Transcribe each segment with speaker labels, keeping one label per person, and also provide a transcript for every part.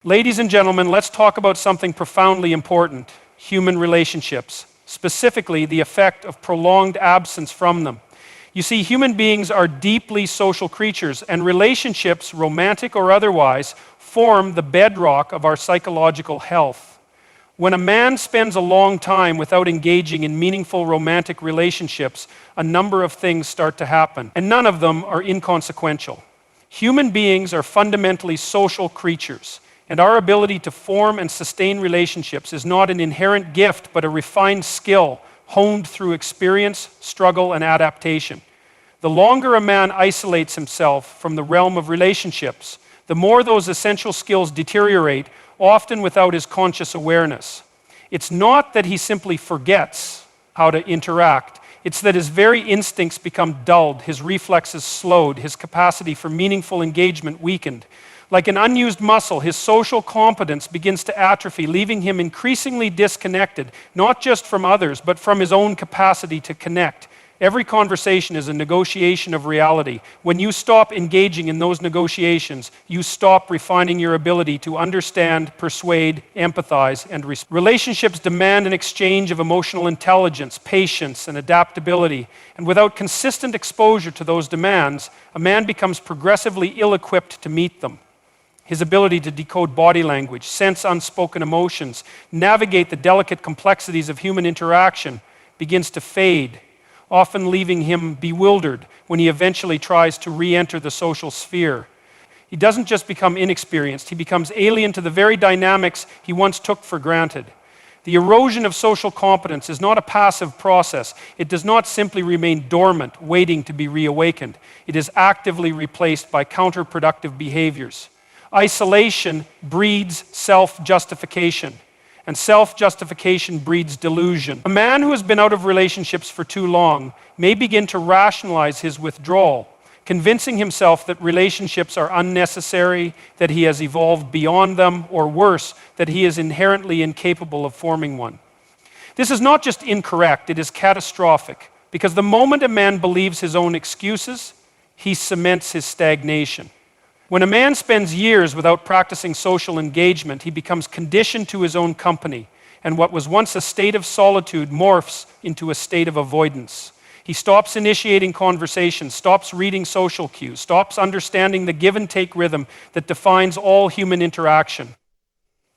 Speaker 1: Ladies and gentlemen, let's talk about something profoundly important: human relationships, specifically the effect of prolonged absence from them. You see, human beings are deeply social creatures, and relationships, romantic or otherwise, form the bedrock of our psychological health. When a man spends a long time without engaging in meaningful romantic relationships, a number of things start to happen, and none of them are inconsequential. Human beings are fundamentally social creatures, and our ability to form and sustain relationships is not an inherent gift, but a refined skill honed through experience, struggle, and adaptation. The longer a man isolates himself from the realm of relationships, the more those essential skills deteriorate, often without his conscious awareness. It's not that he simply forgets how to interact. It's that his very instincts become dulled, his reflexes slowed, his capacity for meaningful engagement weakened. Like an unused muscle, his social competence begins to atrophy, leaving him increasingly disconnected, not just from others, but from his own capacity to connect. Every conversation is a negotiation of reality. When you stop engaging in those negotiations, you stop refining your ability to understand, persuade, empathize, and respond. Relationships demand an exchange of emotional intelligence, patience, and adaptability. And without consistent exposure to those demands, a man becomes progressively ill-equipped to meet them. His ability to decode body language, sense unspoken emotions, navigate the delicate complexities of human interaction begins to fade, often leaving him bewildered when he eventually tries to re-enter the social sphere. He doesn't just become inexperienced, he becomes alien to the very dynamics he once took for granted. The erosion of social competence is not a passive process. It does not simply remain dormant, waiting to be reawakened. It is actively replaced by counterproductive behaviors. Isolation breeds self-justification, and self-justification breeds delusion. A man who has been out of relationships for too long may begin to rationalize his withdrawal, convincing himself that relationships are unnecessary, that he has evolved beyond them, or worse, that he is inherently incapable of forming one. This is not just incorrect, it is catastrophic, because the moment a man believes his own excuses, he cements his stagnation. When a man spends years without practicing social engagement, he becomes conditioned to his own company, and what was once a state of solitude morphs into a state of avoidance. He stops initiating conversation, stops reading social cues, stops understanding the give-and-take rhythm that defines all human interaction.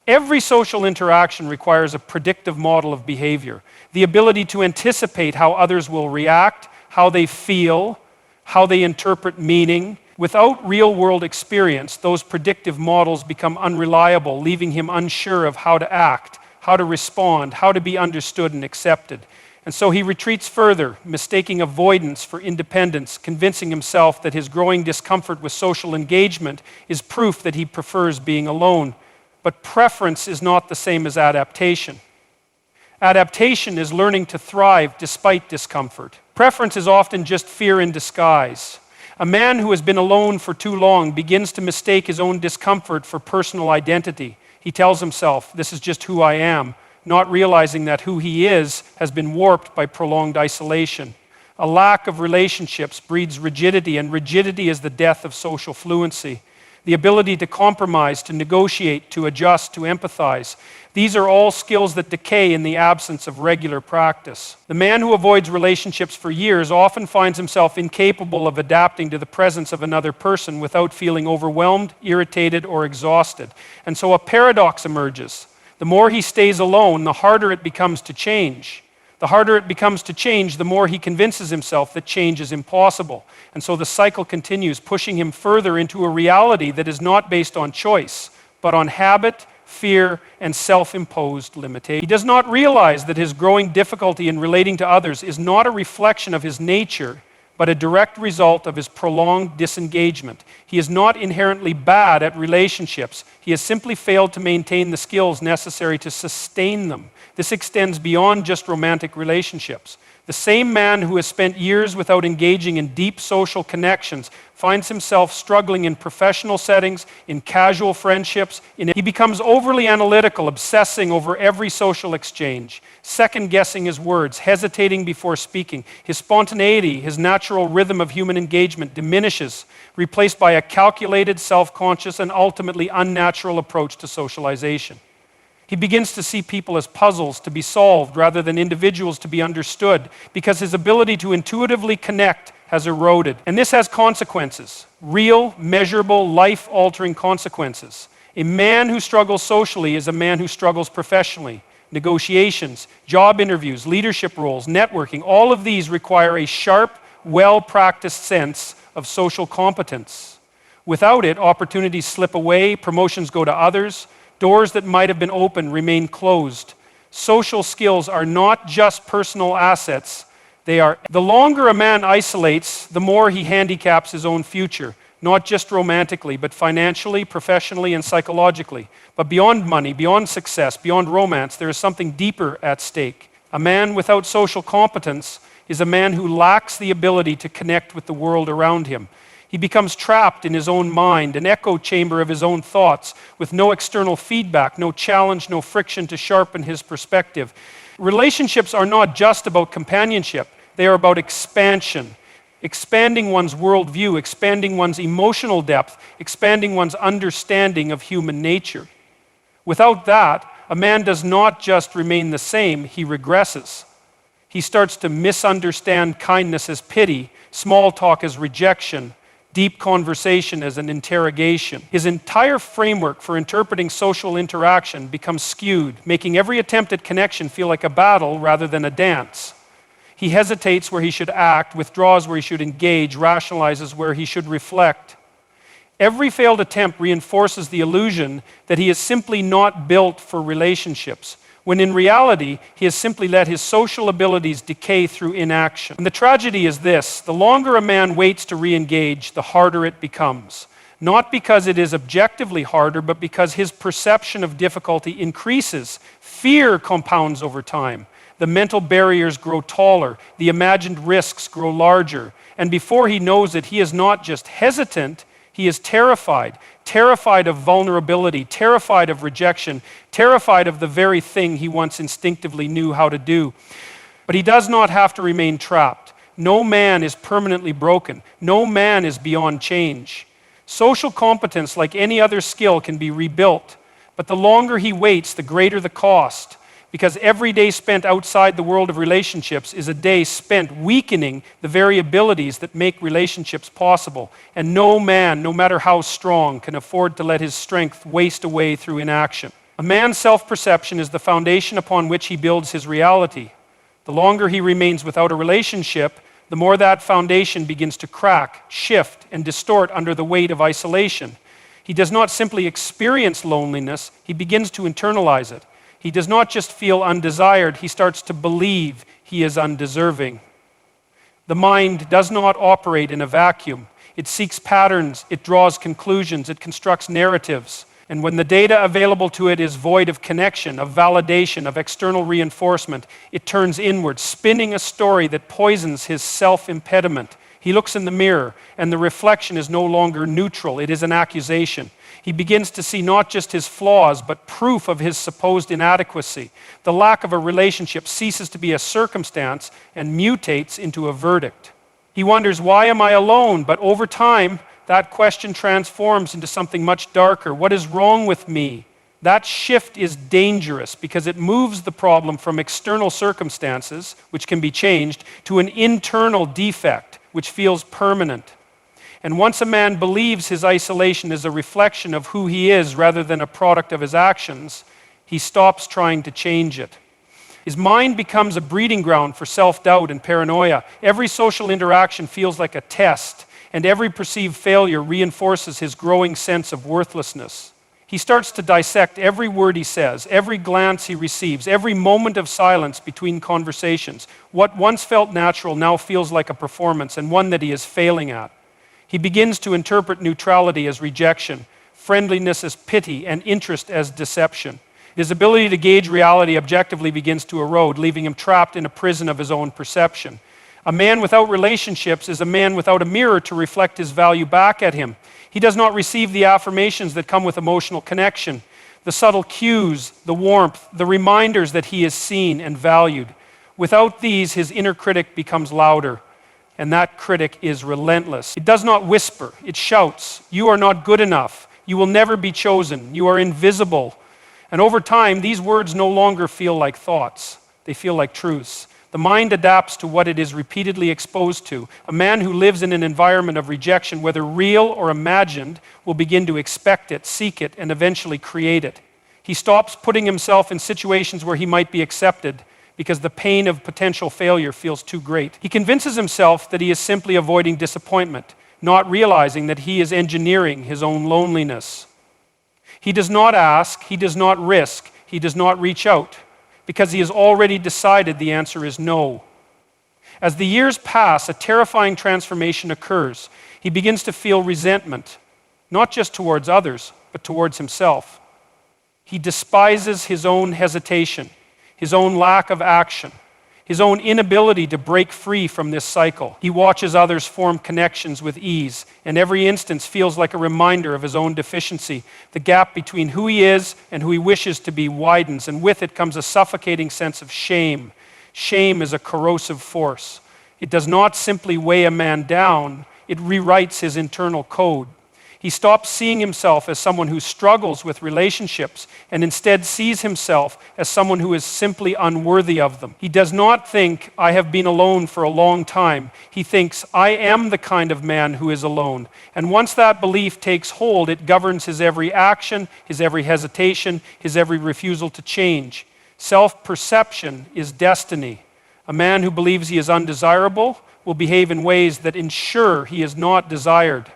Speaker 1: Every social interaction requires a predictive model of behavior, the ability to anticipate how others will react, how they feel, how they interpret meaning. Without real-world experience, those predictive models become unreliable, leaving him unsure of how to act, how to respond, how to be understood and accepted. And so he retreats further, mistaking avoidance for independence, convincing himself that his growing discomfort with social engagement is proof that he prefers being alone. But preference is not the same as adaptation. Adaptation is learning to thrive despite discomfort. Preference is often just fear in disguise. A man who has been alone for too long begins to mistake his own discomfort for personal identity. He tells himself, "This is just who I am," not realizing that who he is has been warped by prolonged isolation. A lack of relationships breeds rigidity, and rigidity is the death of social fluency. The ability to compromise, to negotiate, to adjust, to empathize. These are all skills that decay in the absence of regular practice. The man who avoids relationships for years often finds himself incapable of adapting to the presence of another person without feeling overwhelmed, irritated, or exhausted. And so a paradox emerges. The more he stays alone, the harder it becomes to change. The harder it becomes to change, the more he convinces himself that change is impossible. And so the cycle continues, pushing him further into a reality that is not based on choice, but on habit, fear, and self-imposed limitation. He does not realize that his growing difficulty in relating to others is not a reflection of his nature, but a direct result of his prolonged disengagement. He is not inherently bad at relationships. He has simply failed to maintain the skills necessary to sustain them. This extends beyond just romantic relationships. The same man who has spent years without engaging in deep social connections finds himself struggling in professional settings, in casual friendships. He becomes overly analytical, obsessing over every social exchange, second-guessing his words, hesitating before speaking. His spontaneity, his natural rhythm of human engagement diminishes, replaced by a calculated, self-conscious, and ultimately unnatural approach to socialization. He begins to see people as puzzles to be solved rather than individuals to be understood, because his ability to intuitively connect has eroded. And this has consequences, real, measurable, life-altering consequences. A man who struggles socially is a man who struggles professionally. Negotiations, job interviews, leadership roles, networking, all of these require a sharp, well-practiced sense of social competence. Without it, opportunities slip away, promotions go to others, doors that might have been open remain closed. Social skills are not just personal assets. The longer a man isolates, the more he handicaps his own future, not just romantically, but financially, professionally, and psychologically. But beyond money, beyond success, beyond romance, there is something deeper at stake. A man without social competence is a man who lacks the ability to connect with the world around him. He becomes trapped in his own mind, an echo chamber of his own thoughts, with no external feedback, no challenge, no friction to sharpen his perspective. Relationships are not just about companionship. They are about expansion, expanding one's worldview, expanding one's emotional depth, expanding one's understanding of human nature. Without that, a man does not just remain the same, he regresses. He starts to misunderstand kindness as pity, small talk as rejection, deep conversation as an interrogation. His entire framework for interpreting social interaction becomes skewed, making every attempt at connection feel like a battle rather than a dance. He hesitates where he should act, withdraws where he should engage, rationalizes where he should reflect. Every failed attempt reinforces the illusion that he is simply not built for relationships, when in reality, he has simply let his social abilities decay through inaction. And the tragedy is this: the longer a man waits to re-engage, the harder it becomes. Not because it is objectively harder, but because his perception of difficulty increases. Fear compounds over time. The mental barriers grow taller. The imagined risks grow larger. And before he knows it, he is not just hesitant, he is terrified. Terrified of vulnerability, terrified of rejection, terrified of the very thing he once instinctively knew how to do. But he does not have to remain trapped. No man is permanently broken. No man is beyond change. Social competence, like any other skill, can be rebuilt. But the longer he waits, the greater the cost. Because every day spent outside the world of relationships is a day spent weakening the very abilities that make relationships possible. And no man, no matter how strong, can afford to let his strength waste away through inaction. A man's self-perception is the foundation upon which he builds his reality. The longer he remains without a relationship, the more that foundation begins to crack, shift, and distort under the weight of isolation. He does not simply experience loneliness, he begins to internalize it. He does not just feel undesired, he starts to believe he is undeserving. The mind does not operate in a vacuum. It seeks patterns, it draws conclusions, it constructs narratives. And when the data available to it is void of connection, of validation, of external reinforcement, it turns inward, spinning a story that poisons his self-impediment. He looks in the mirror, and the reflection is no longer neutral, it is an accusation. He begins to see not just his flaws, but proof of his supposed inadequacy. The lack of a relationship ceases to be a circumstance and mutates into a verdict. He wonders, why am I alone? But over time, that question transforms into something much darker. What is wrong with me? That shift is dangerous because it moves the problem from external circumstances, which can be changed, to an internal defect, which feels permanent. And once a man believes his isolation is a reflection of who he is rather than a product of his actions, he stops trying to change it. His mind becomes a breeding ground for self-doubt and paranoia. Every social interaction feels like a test, and every perceived failure reinforces his growing sense of worthlessness. He starts to dissect every word he says, every glance he receives, every moment of silence between conversations. What once felt natural now feels like a performance, and one that he is failing at. He begins to interpret neutrality as rejection, friendliness as pity, and interest as deception. His ability to gauge reality objectively begins to erode, leaving him trapped in a prison of his own perception. A man without relationships is a man without a mirror to reflect his value back at him. He does not receive the affirmations that come with emotional connection, the subtle cues, the warmth, the reminders that he is seen and valued. Without these, his inner critic becomes louder, and that critic is relentless. It does not whisper, it shouts, "You are not good enough. You will never be chosen. You are invisible." And over time, these words no longer feel like thoughts. They feel like truths. The mind adapts to what it is repeatedly exposed to. A man who lives in an environment of rejection, whether real or imagined, will begin to expect it, seek it, and eventually create it. He stops putting himself in situations where he might be accepted because the pain of potential failure feels too great. He convinces himself that he is simply avoiding disappointment, not realizing that he is engineering his own loneliness. He does not ask, he does not risk, he does not reach out, because he has already decided the answer is no. As the years pass, a terrifying transformation occurs. He begins to feel resentment, not just towards others, but towards himself. He despises his own hesitation, his own lack of action, his own inability to break free from this cycle. He watches others form connections with ease, and every instance feels like a reminder of his own deficiency. The gap between who he is and who he wishes to be widens, and with it comes a suffocating sense of shame. Shame is a corrosive force. It does not simply weigh a man down, it rewrites his internal code. He stops seeing himself as someone who struggles with relationships and instead sees himself as someone who is simply unworthy of them. He does not think, "I have been alone for a long time." He thinks, "I am the kind of man who is alone." And once that belief takes hold, it governs his every action, his every hesitation, his every refusal to change. Self-perception is destiny. A man who believes he is undesirable will behave in ways that ensure he is not desired.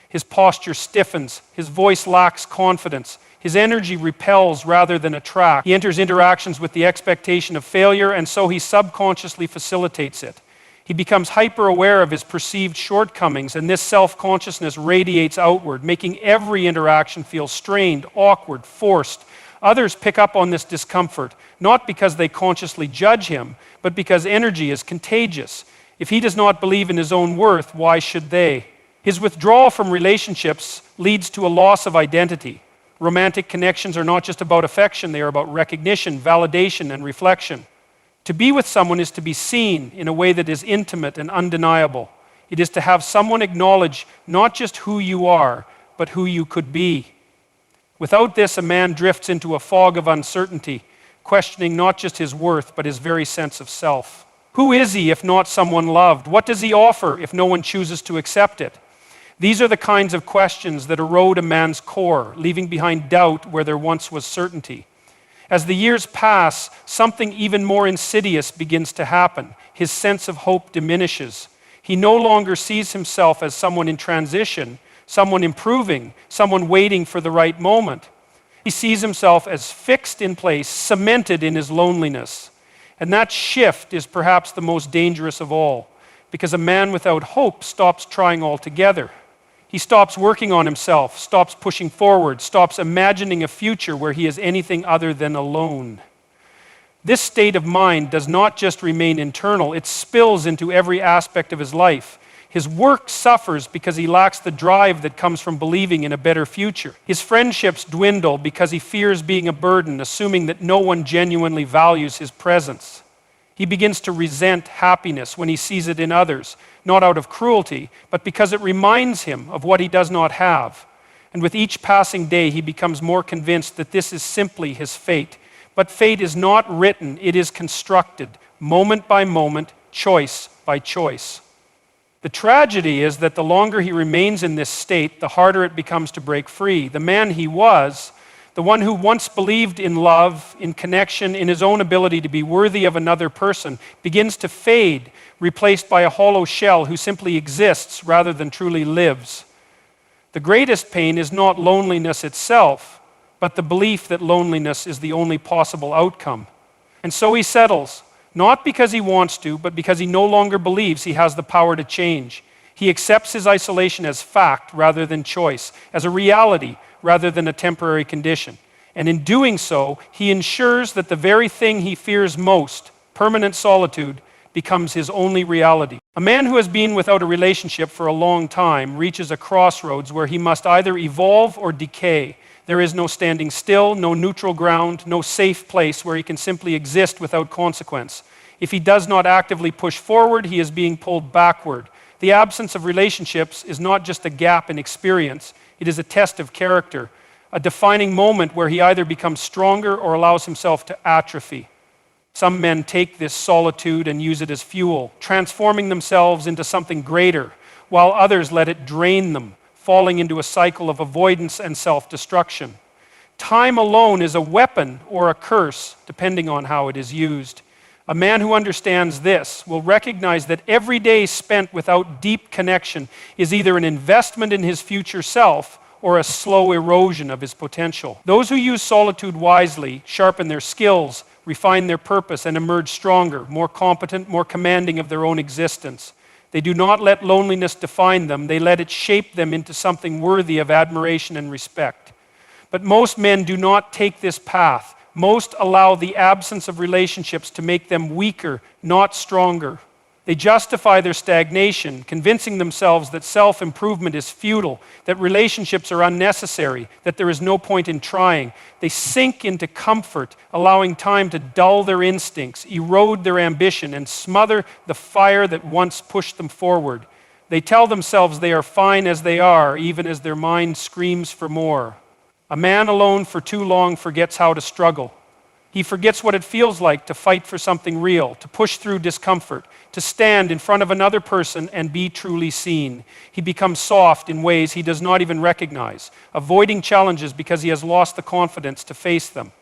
Speaker 1: His posture stiffens, his voice lacks confidence, his energy repels rather than attracts. He enters interactions with the expectation of failure, and so he subconsciously facilitates it. He becomes hyper-aware of his perceived shortcomings, and this self-consciousness radiates outward, making every interaction feel strained, awkward, forced. Others pick up on this discomfort, not because they consciously judge him, but because energy is contagious. If he does not believe in his own worth, why should they? His withdrawal from relationships leads to a loss of identity. Romantic connections are not just about affection, they are about recognition, validation, and reflection. To be with someone is to be seen in a way that is intimate and undeniable. It is to have someone acknowledge not just who you are, but who you could be. Without this, a man drifts into a fog of uncertainty, questioning not just his worth, but his very sense of self. Who is he if not someone loved? What does he offer if no one chooses to accept it? These are the kinds of questions that erode a man's core, leaving behind doubt where there once was certainty. As the years pass, something even more insidious begins to happen. His sense of hope diminishes. He no longer sees himself as someone in transition, someone improving, someone waiting for the right moment. He sees himself as fixed in place, cemented in his loneliness. And that shift is perhaps the most dangerous of all, because a man without hope stops trying altogether. He stops working on himself, stops pushing forward, stops imagining a future where he is anything other than alone. This state of mind does not just remain internal, it spills into every aspect of his life. His work suffers because he lacks the drive that comes from believing in a better future. His friendships dwindle because he fears being a burden, assuming that no one genuinely values his presence. He begins to resent happiness when he sees it in others, not out of cruelty, but because it reminds him of what he does not have. And with each passing day, he becomes more convinced that this is simply his fate. But fate is not written, it is constructed, moment by moment, choice by choice. The tragedy is that the longer he remains in this state, the harder it becomes to break free. The man he was, the one who once believed in love, in connection, in his own ability to be worthy of another person, begins to fade, replaced by a hollow shell who simply exists rather than truly lives. The greatest pain is not loneliness itself, but the belief that loneliness is the only possible outcome. And so he settles, not because he wants to, but because he no longer believes he has the power to change. He accepts his isolation as fact rather than choice, as a reality rather than a temporary condition. And in doing so, he ensures that the very thing he fears most, permanent solitude, becomes his only reality. A man who has been without a relationship for a long time reaches a crossroads where he must either evolve or decay. There is no standing still, no neutral ground, no safe place where he can simply exist without consequence. If he does not actively push forward, he is being pulled backward. The absence of relationships is not just a gap in experience, it is a test of character, a defining moment where he either becomes stronger or allows himself to atrophy. Some men take this solitude and use it as fuel, transforming themselves into something greater, while others let it drain them, falling into a cycle of avoidance and self-destruction. Time alone is a weapon or a curse, depending on how it is used. A man who understands this will recognize that every day spent without deep connection is either an investment in his future self or a slow erosion of his potential. Those who use solitude wisely sharpen their skills, refine their purpose, and emerge stronger, more competent, more commanding of their own existence. They do not let loneliness define them, they let it shape them into something worthy of admiration and respect. But most men do not take this path. Most allow the absence of relationships to make them weaker, not stronger. They justify their stagnation, convincing themselves that self-improvement is futile, that relationships are unnecessary, that there is no point in trying. They sink into comfort, allowing time to dull their instincts, erode their ambition, and smother the fire that once pushed them forward. They tell themselves they are fine as they are, even as their mind screams for more. A man alone for too long forgets how to struggle. He forgets what it feels like to fight for something real, to push through discomfort, to stand in front of another person and be truly seen. He becomes soft in ways he does not even recognize, avoiding challenges because he has lost the confidence to face them.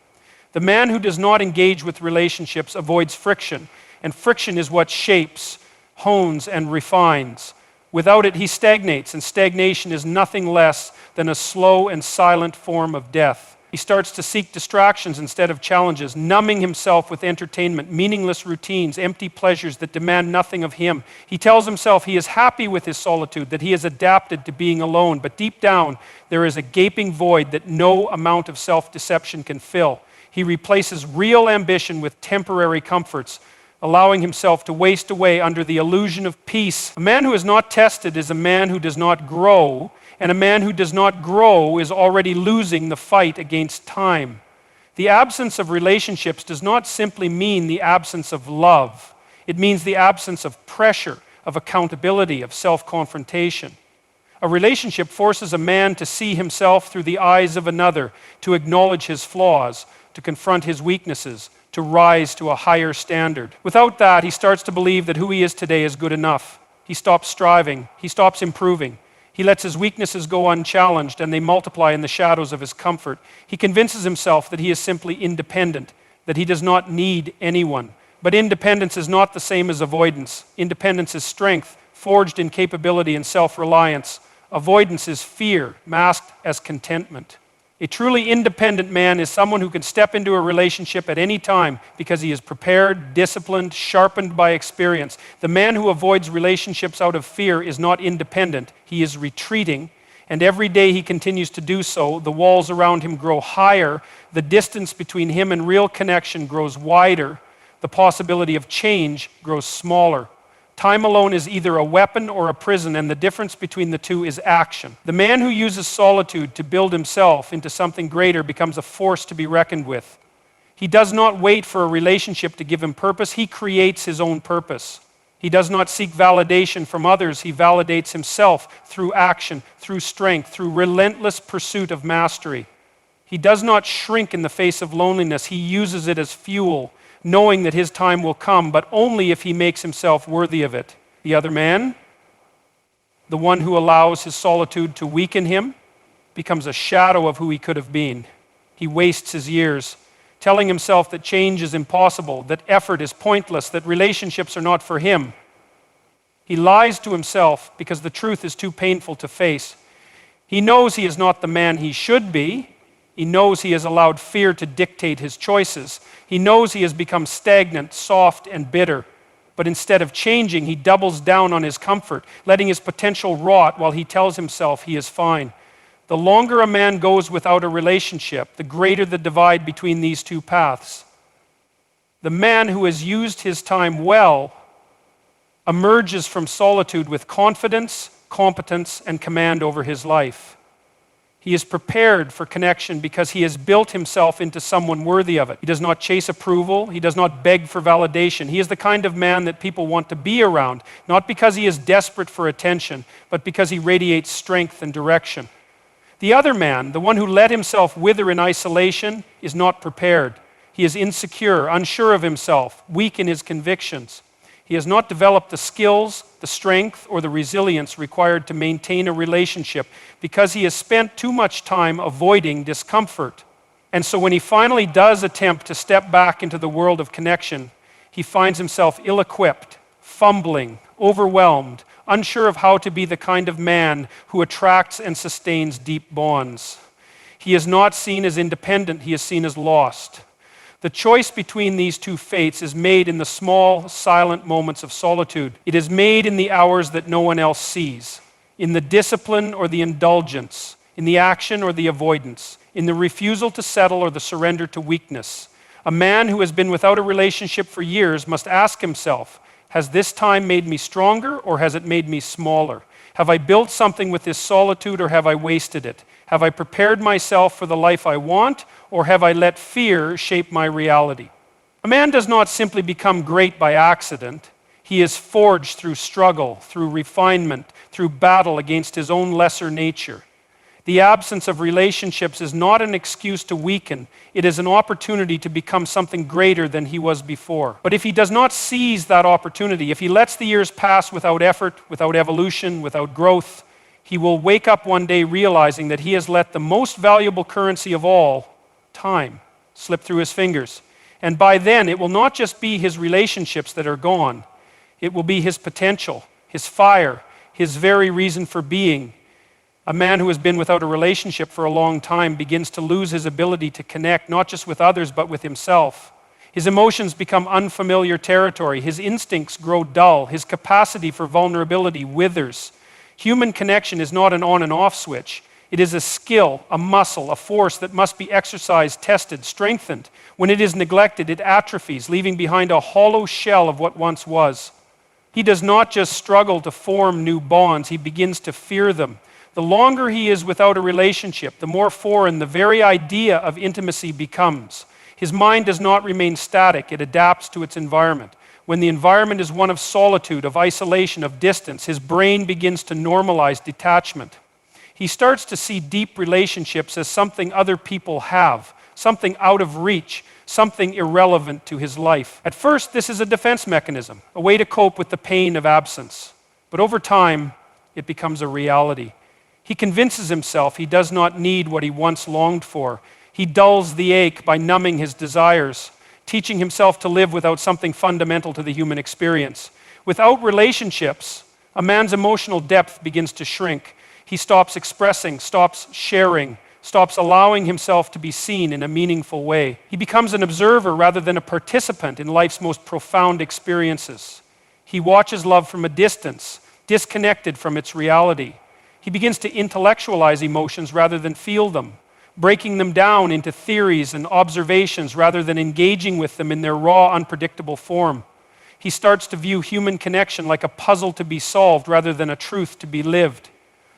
Speaker 1: The man who does not engage with relationships avoids friction, and friction is what shapes, hones, and refines. Without it, he stagnates, and stagnation is nothing less than a slow and silent form of death. He starts to seek distractions instead of challenges, numbing himself with entertainment, meaningless routines, empty pleasures that demand nothing of him. He tells himself he is happy with his solitude, that he has adapted to being alone, but deep down, there is a gaping void that no amount of self-deception can fill. He replaces real ambition with temporary comforts, allowing himself to waste away under the illusion of peace. A man who is not tested is a man who does not grow, and a man who does not grow is already losing the fight against time. The absence of relationships does not simply mean the absence of love. It means the absence of pressure, of accountability, of self-confrontation. A relationship forces a man to see himself through the eyes of another, to acknowledge his flaws, to confront his weaknesses, to rise to a higher standard. Without that, he starts to believe that who he is today is good enough. He stops striving. He stops improving. He lets his weaknesses go unchallenged, and they multiply in the shadows of his comfort. He convinces himself that he is simply independent, that he does not need anyone. But independence is not the same as avoidance. Independence is strength, forged in capability and self-reliance. Avoidance is fear, masked as contentment. A truly independent man is someone who can step into a relationship at any time because he is prepared, disciplined, sharpened by experience. The man who avoids relationships out of fear is not independent. He is retreating, and every day he continues to do so, the walls around him grow higher, the distance between him and real connection grows wider, the possibility of change grows smaller. Time alone is either a weapon or a prison, and the difference between the two is action. The man who uses solitude to build himself into something greater becomes a force to be reckoned with. He does not wait for a relationship to give him purpose. He creates his own purpose. He does not seek validation from others. He validates himself through action, through strength, through relentless pursuit of mastery. He does not shrink in the face of loneliness. He uses it as fuel, knowing that his time will come, but only if he makes himself worthy of it. The other man, the one who allows his solitude to weaken him, becomes a shadow of who he could have been. He wastes his years, telling himself that change is impossible, that effort is pointless, that relationships are not for him. He lies to himself because the truth is too painful to face. He knows he is not the man he should be. He knows he has allowed fear to dictate his choices. He knows he has become stagnant, soft, and bitter. But instead of changing, he doubles down on his comfort, letting his potential rot while he tells himself he is fine. The longer a man goes without a relationship, the greater the divide between these two paths. The man who has used his time well emerges from solitude with confidence, competence, and command over his life. He is prepared for connection because he has built himself into someone worthy of it. He does not chase approval. He does not beg for validation. He is the kind of man that people want to be around, not because he is desperate for attention, but because he radiates strength and direction. The other man, the one who let himself wither in isolation, is not prepared. He is insecure, unsure of himself, weak in his convictions. He has not developed the skills, the strength, or the resilience required to maintain a relationship because he has spent too much time avoiding discomfort. And so when he finally does attempt to step back into the world of connection, he finds himself ill-equipped, fumbling, overwhelmed, unsure of how to be the kind of man who attracts and sustains deep bonds. He is not seen as independent, he is seen as lost. The choice between these two fates is made in the small, silent moments of solitude. It is made in the hours that no one else sees, in the discipline or the indulgence, in the action or the avoidance, in the refusal to settle or the surrender to weakness. A man who has been without a relationship for years must ask himself, has this time made me stronger or has it made me smaller? Have I built something with this solitude or have I wasted it? Have I prepared myself for the life I want or have I let fear shape my reality? A man does not simply become great by accident. He is forged through struggle, through refinement, through battle against his own lesser nature. The absence of relationships is not an excuse to weaken. It is an opportunity to become something greater than he was before. But if he does not seize that opportunity, if he lets the years pass without effort, without evolution, without growth, he will wake up one day realizing that he has let the most valuable currency of all, time, slip through his fingers. And by then, it will not just be his relationships that are gone. It will be his potential, his fire, his very reason for being. A man who has been without a relationship for a long time begins to lose his ability to connect, not just with others, but with himself. His emotions become unfamiliar territory. His instincts grow dull. His capacity for vulnerability withers. Human connection is not an on and off switch. It is a skill, a muscle, a force that must be exercised, tested, strengthened. When it is neglected, it atrophies, leaving behind a hollow shell of what once was. He does not just struggle to form new bonds, he begins to fear them. The longer he is without a relationship, the more foreign the very idea of intimacy becomes. His mind does not remain static, it adapts to its environment. When the environment is one of solitude, of isolation, of distance, his brain begins to normalize detachment. He starts to see deep relationships as something other people have, something out of reach, something irrelevant to his life. At first, this is a defense mechanism, a way to cope with the pain of absence. But over time, it becomes a reality. He convinces himself he does not need what he once longed for. He dulls the ache by numbing his desires, teaching himself to live without something fundamental to the human experience. Without relationships, a man's emotional depth begins to shrink. He stops expressing, stops sharing, stops allowing himself to be seen in a meaningful way. He becomes an observer rather than a participant in life's most profound experiences. He watches love from a distance, disconnected from its reality. He begins to intellectualize emotions rather than feel them, breaking them down into theories and observations rather than engaging with them in their raw, unpredictable form. He starts to view human connection like a puzzle to be solved rather than a truth to be lived.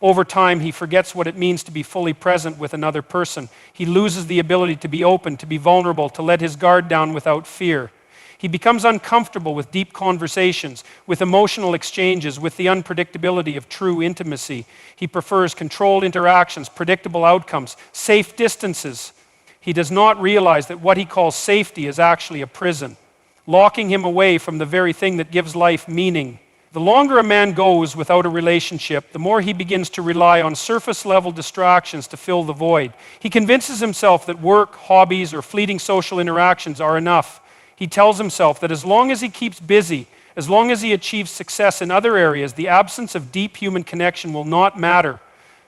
Speaker 1: Over time, he forgets what it means to be fully present with another person. He loses the ability to be open, to be vulnerable, to let his guard down without fear. He becomes uncomfortable with deep conversations, with emotional exchanges, with the unpredictability of true intimacy. He prefers controlled interactions, predictable outcomes, safe distances. He does not realize that what he calls safety is actually a prison, locking him away from the very thing that gives life meaning. The longer a man goes without a relationship, the more he begins to rely on surface-level distractions to fill the void. He convinces himself that work, hobbies, or fleeting social interactions are enough. He tells himself that as long as he keeps busy, as long as he achieves success in other areas, the absence of deep human connection will not matter.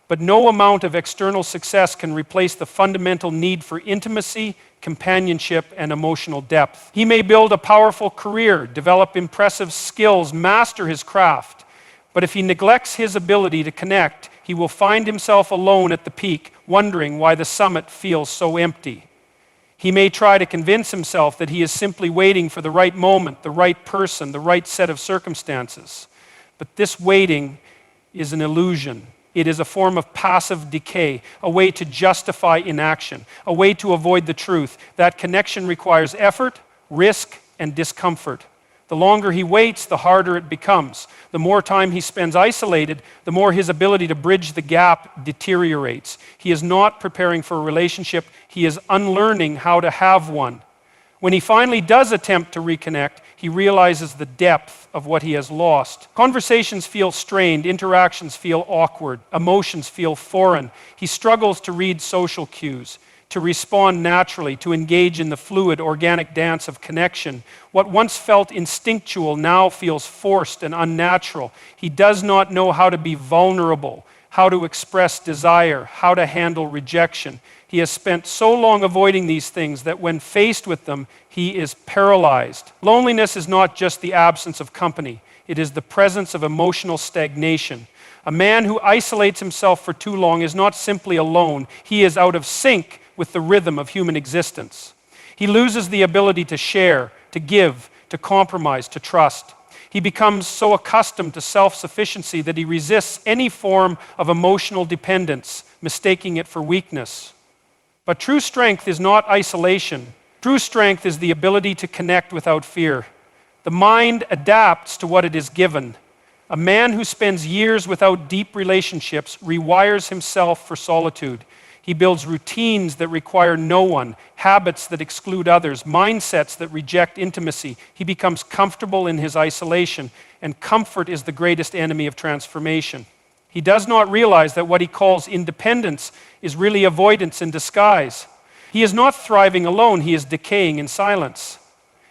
Speaker 1: But no amount of external success can replace the fundamental need for intimacy, companionship, and emotional depth. He may build a powerful career, develop impressive skills, master his craft, but if he neglects his ability to connect, he will find himself alone at the peak, wondering why the summit feels so empty. He may try to convince himself that he is simply waiting for the right moment, the right person, the right set of circumstances. But this waiting is an illusion. It is a form of passive decay, a way to justify inaction, a way to avoid the truth. That connection requires effort, risk, and discomfort. The longer he waits, the harder it becomes. The more time he spends isolated, the more his ability to bridge the gap deteriorates. He is not preparing for a relationship, he is unlearning how to have one. When he finally does attempt to reconnect, he realizes the depth of what he has lost. Conversations feel strained, interactions feel awkward, emotions feel foreign. He struggles to read social cues, to respond naturally, to engage in the fluid, organic dance of connection. What once felt instinctual now feels forced and unnatural. He does not know how to be vulnerable, how to express desire, how to handle rejection. He has spent so long avoiding these things that when faced with them, he is paralyzed. Loneliness is not just the absence of company. It is the presence of emotional stagnation. A man who isolates himself for too long is not simply alone. He is out of sync with the rhythm of human existence. He loses the ability to share, to give, to compromise, to trust. He becomes so accustomed to self-sufficiency that he resists any form of emotional dependence, mistaking it for weakness. But true strength is not isolation. True strength is the ability to connect without fear. The mind adapts to what it is given. A man who spends years without deep relationships rewires himself for solitude. He builds routines that require no one, habits that exclude others, mindsets that reject intimacy. He becomes comfortable in his isolation, and comfort is the greatest enemy of transformation. He does not realize that what he calls independence is really avoidance in disguise. He is not thriving alone, he is decaying in silence.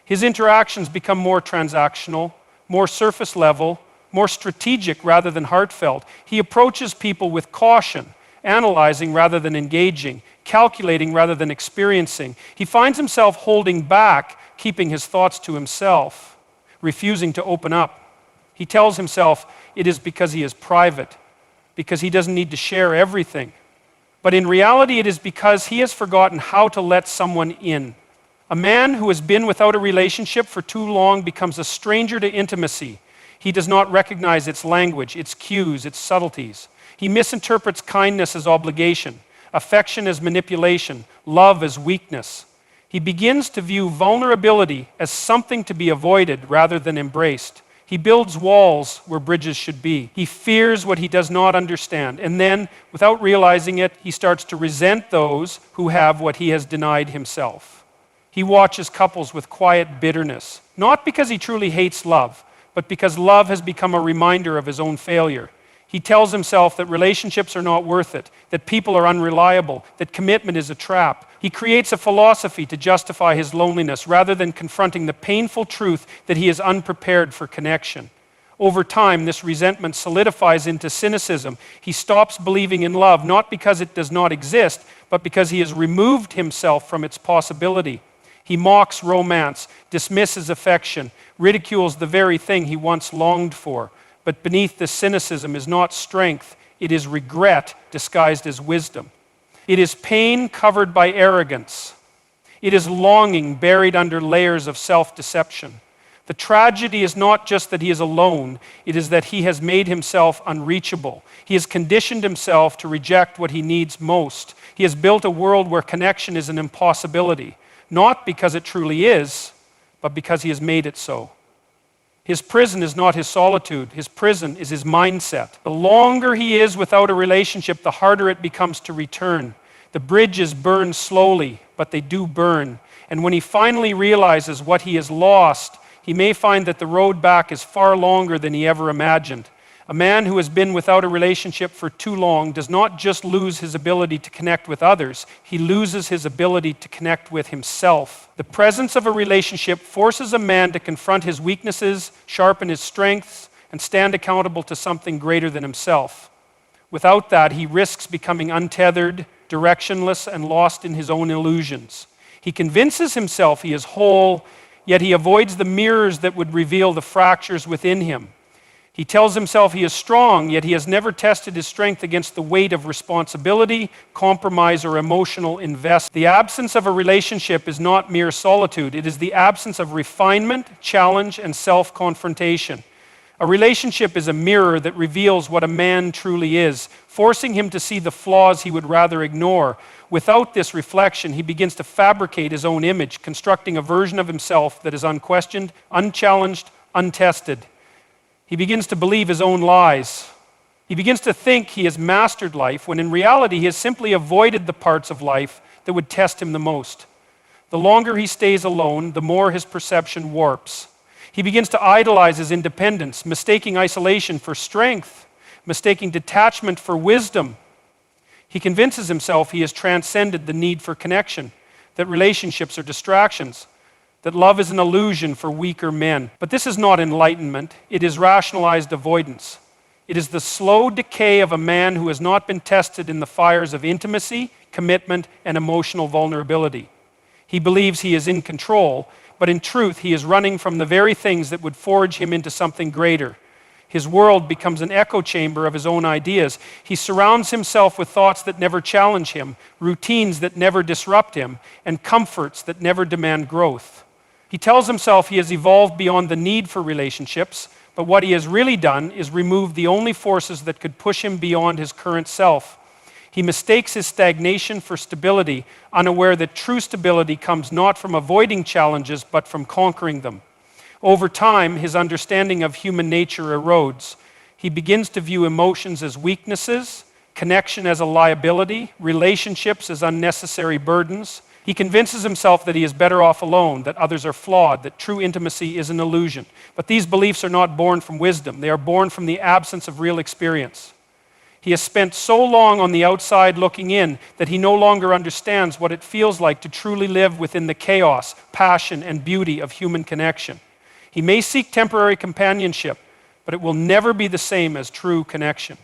Speaker 1: His interactions become more transactional, more surface level, more strategic rather than heartfelt. He approaches people with caution, analyzing rather than engaging, calculating rather than experiencing. He finds himself holding back, keeping his thoughts to himself, refusing to open up. He tells himself it is because he is private, because he doesn't need to share everything. But in reality, it is because he has forgotten how to let someone in. A man who has been without a relationship for too long becomes a stranger to intimacy. He does not recognize its language, its cues, its subtleties. He misinterprets kindness as obligation, affection as manipulation, love as weakness. He begins to view vulnerability as something to be avoided rather than embraced. He builds walls where bridges should be. He fears what he does not understand. And then, without realizing it, he starts to resent those who have what he has denied himself. He watches couples with quiet bitterness, not because he truly hates love, but because love has become a reminder of his own failure. He tells himself that relationships are not worth it, that people are unreliable, that commitment is a trap. He creates a philosophy to justify his loneliness rather than confronting the painful truth that he is unprepared for connection. Over time, this resentment solidifies into cynicism. He stops believing in love, not because it does not exist, but because he has removed himself from its possibility. He mocks romance, dismisses affection, ridicules the very thing he once longed for. But beneath this cynicism is not strength, it is regret disguised as wisdom. It is pain covered by arrogance. It is longing buried under layers of self-deception. The tragedy is not just that he is alone, it is that he has made himself unreachable. He has conditioned himself to reject what he needs most. He has built a world where connection is an impossibility, not because it truly is, but because he has made it so. His prison is not his solitude. His prison is his mindset. The longer he is without a relationship, the harder it becomes to return. The bridges burn slowly, but they do burn. And when he finally realizes what he has lost, he may find that the road back is far longer than he ever imagined. A man who has been without a relationship for too long does not just lose his ability to connect with others, he loses his ability to connect with himself. The presence of a relationship forces a man to confront his weaknesses, sharpen his strengths, and stand accountable to something greater than himself. Without that, he risks becoming untethered, directionless, and lost in his own illusions. He convinces himself he is whole, yet he avoids the mirrors that would reveal the fractures within him. He tells himself he is strong, yet he has never tested his strength against the weight of responsibility, compromise, or emotional investment. The absence of a relationship is not mere solitude. It is the absence of refinement, challenge, and self-confrontation. A relationship is a mirror that reveals what a man truly is, forcing him to see the flaws he would rather ignore. Without this reflection, he begins to fabricate his own image, constructing a version of himself that is unquestioned, unchallenged, untested. He begins to believe his own lies. He begins to think he has mastered life, when in reality he has simply avoided the parts of life that would test him the most. The longer he stays alone, the more his perception warps. He begins to idolize his independence, mistaking isolation for strength, mistaking detachment for wisdom. He convinces himself he has transcended the need for connection, that relationships are distractions, that love is an illusion for weaker men. But this is not enlightenment, it is rationalized avoidance. It is the slow decay of a man who has not been tested in the fires of intimacy, commitment, and emotional vulnerability. He believes he is in control, but in truth he is running from the very things that would forge him into something greater. His world becomes an echo chamber of his own ideas. He surrounds himself with thoughts that never challenge him, routines that never disrupt him, and comforts that never demand growth. He tells himself he has evolved beyond the need for relationships, but what he has really done is remove the only forces that could push him beyond his current self. He mistakes his stagnation for stability, unaware that true stability comes not from avoiding challenges, but from conquering them. Over time, his understanding of human nature erodes. He begins to view emotions as weaknesses, connection as a liability, relationships as unnecessary burdens. He convinces himself that he is better off alone, that others are flawed, that true intimacy is an illusion. But these beliefs are not born from wisdom. They are born from the absence of real experience. He has spent so long on the outside looking in that he no longer understands what it feels like to truly live within the chaos, passion, and beauty of human connection. He may seek temporary companionship, but it will never be the same as true connection.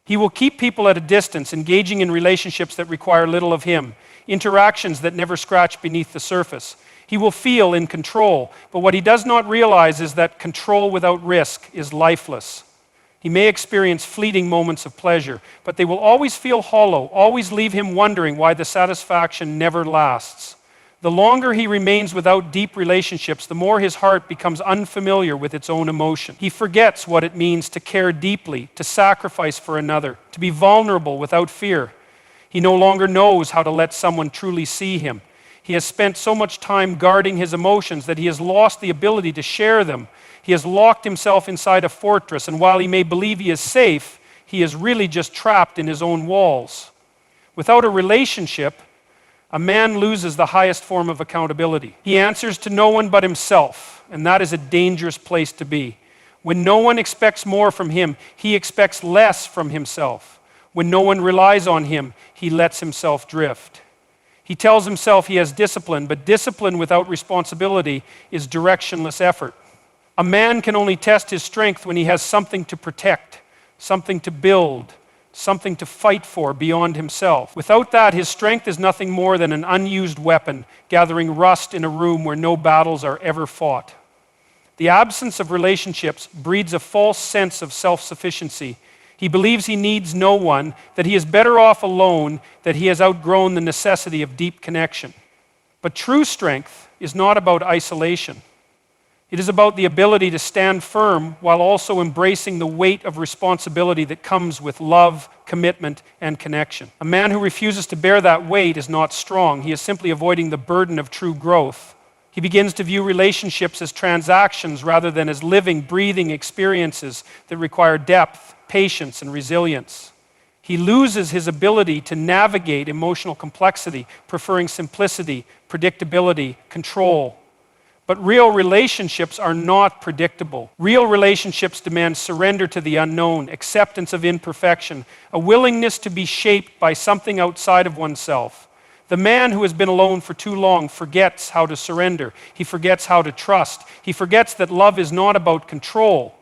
Speaker 1: He will keep people at a distance, engaging in relationships that require little of him, interactions that never scratch beneath the surface. He will feel in control, but what he does not realize is that control without risk is lifeless. He may experience fleeting moments of pleasure, but they will always feel hollow, always leave him wondering why the satisfaction never lasts. The longer he remains without deep relationships, the more his heart becomes unfamiliar with its own emotion. He forgets what it means to care deeply, to sacrifice for another, to be vulnerable without fear. He no longer knows how to let someone truly see him. He has spent so much time guarding his emotions that he has lost the ability to share them. He has locked himself inside a fortress, and while he may believe he is safe, he is really just trapped in his own walls. Without a relationship, a man loses the highest form of accountability. He answers to no one but himself, and that is a dangerous place to be. When no one expects more from him, he expects less from himself. When no one relies on him, he lets himself drift. He tells himself he has discipline, but discipline without responsibility is directionless effort. A man can only test his strength when he has something to protect, something to build, something to fight for beyond himself. Without that, his strength is nothing more than an unused weapon, gathering rust in a room where no battles are ever fought. The absence of relationships breeds a false sense of self-sufficiency. He believes he needs no one, that he is better off alone, that he has outgrown the necessity of deep connection. But true strength is not about isolation. It is about the ability to stand firm while also embracing the weight of responsibility that comes with love, commitment, and connection. A man who refuses to bear that weight is not strong. He is simply avoiding the burden of true growth. He begins to view relationships as transactions rather than as living, breathing experiences that require depth, patience, and resilience. He loses his ability to navigate emotional complexity, preferring simplicity, predictability, control. But real relationships are not predictable. Real relationships demand surrender to the unknown, acceptance of imperfection, a willingness to be shaped by something outside of oneself. The man who has been alone for too long forgets how to surrender. He forgets how to trust. He forgets that love is not about control.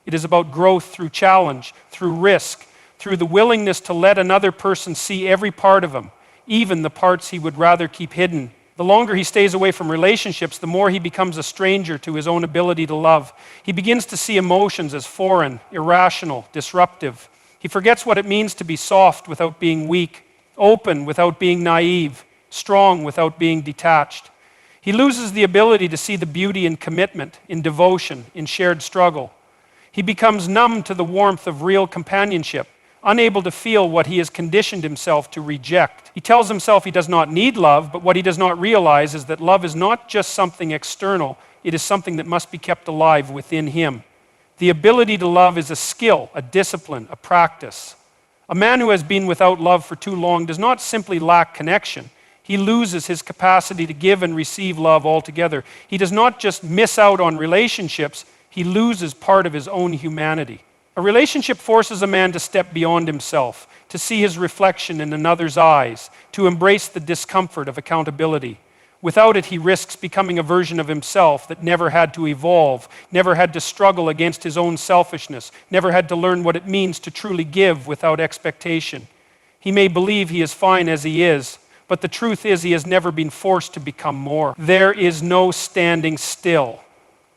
Speaker 1: It is about growth through challenge, through risk, through the willingness to let another person see every part of him, even the parts he would rather keep hidden. The The longer he stays away from relationships, the more he becomes a stranger to his own ability to love. He begins to see emotions as foreign, irrational, disruptive. He forgets what it means to be soft without being weak, open without being naive, strong without being detached. He loses the ability to see the beauty in commitment, in devotion, in shared struggle. He becomes numb to the warmth of real companionship, unable to feel what he has conditioned himself to reject. He tells himself he does not need love, but what he does not realize is that love is not just something external, it is something that must be kept alive within him. The ability to love is a skill, a discipline, a practice. A man who has been without love for too long does not simply lack connection. He loses his capacity to give and receive love altogether. He does not just miss out on relationships, he loses part of his own humanity. A relationship forces a man to step beyond himself, to see his reflection in another's eyes, to embrace the discomfort of accountability. Without it, he risks becoming a version of himself that never had to evolve, never had to struggle against his own selfishness, never had to learn what it means to truly give without expectation. He may believe he is fine as he is, but the truth is he has never been forced to become more. There is no standing still.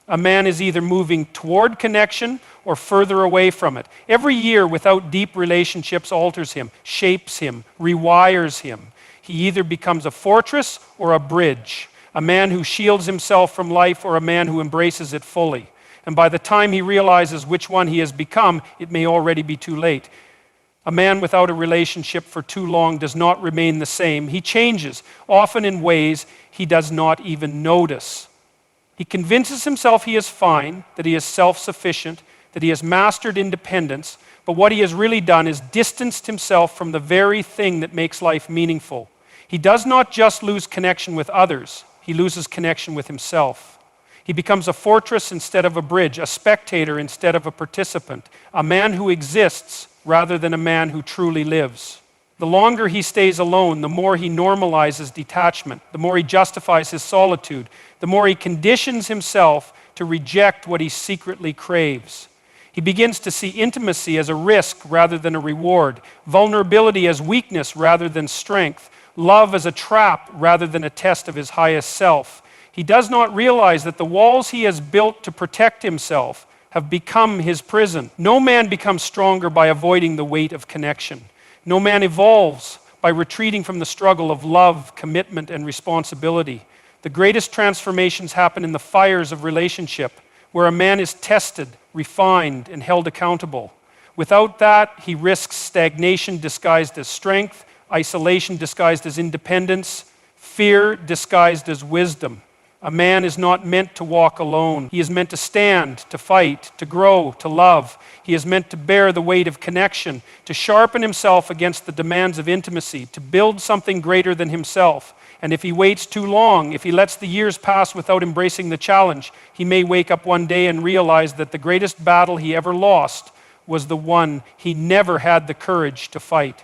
Speaker 1: A man is either moving toward connection or further away from it. Every year without deep relationships alters him, shapes him, rewires him. He either becomes a fortress or a bridge, a man who shields himself from life or a man who embraces it fully. And by the time he realizes which one he has become, it may already be too late. A man without a relationship for too long does not remain the same. He changes, often in ways he does not even notice. He convinces himself he is fine, that he is self-sufficient, that he has mastered independence, but what he has really done is distanced himself from the very thing that makes life meaningful. He does not just lose connection with others, he loses connection with himself. He becomes a fortress instead of a bridge, a spectator instead of a participant, a man who exists rather than a man who truly lives. The longer he stays alone, the more he normalizes detachment, the more he justifies his solitude, the more he conditions himself to reject what he secretly craves. He begins to see intimacy as a risk rather than a reward, vulnerability as weakness rather than strength, love as a trap rather than a test of his highest self. He does not realize that the walls he has built to protect himself have become his prison. No man becomes stronger by avoiding the weight of connection. No man evolves by retreating from the struggle of love, commitment, and responsibility. The greatest transformations happen in the fires of relationship, where a man is tested, refined, and held accountable. Without that, he risks stagnation disguised as strength, isolation disguised as independence, fear disguised as wisdom. A man is not meant to walk alone. He is meant to stand, to fight, to grow, to love. He is meant to bear the weight of connection, to sharpen himself against the demands of intimacy, to build something greater than himself. And if he waits too long, if he lets the years pass without embracing the challenge, he may wake up one day and realize that the greatest battle he ever lost was the one he never had the courage to fight.